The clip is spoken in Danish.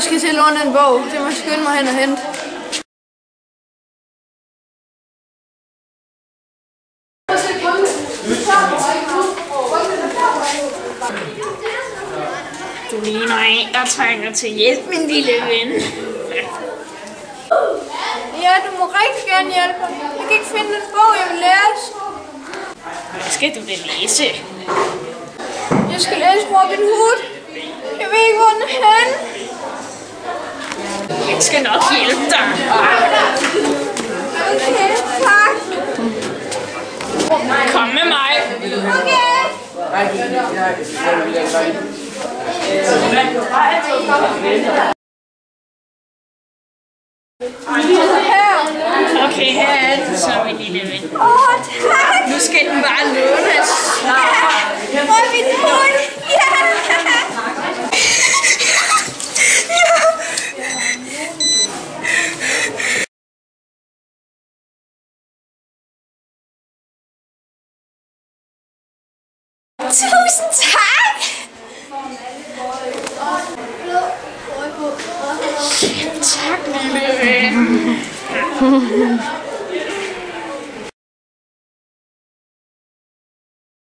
Jeg skal til at låne en bog. Det må jeg skynde mig hen og hente. Du ligner en, der trænger til hjælp, min lille ven. Ja, du må rigtig gerne hjælpe mig. Jeg kan ikke finde en bog, jeg vil læse. Hvad skal du da læse? Jeg skal læse Robin Hood. Jeg ved ikke, hvor den er henne. Jeg skal nok hjælpe dig. Okay, tak. Kom med mig. Okay. Okay, her er den så, min lille ven. Tak. Nu skal den bare lånes. Robin Hood. Ja. Tusind tak! Tak, lille ven.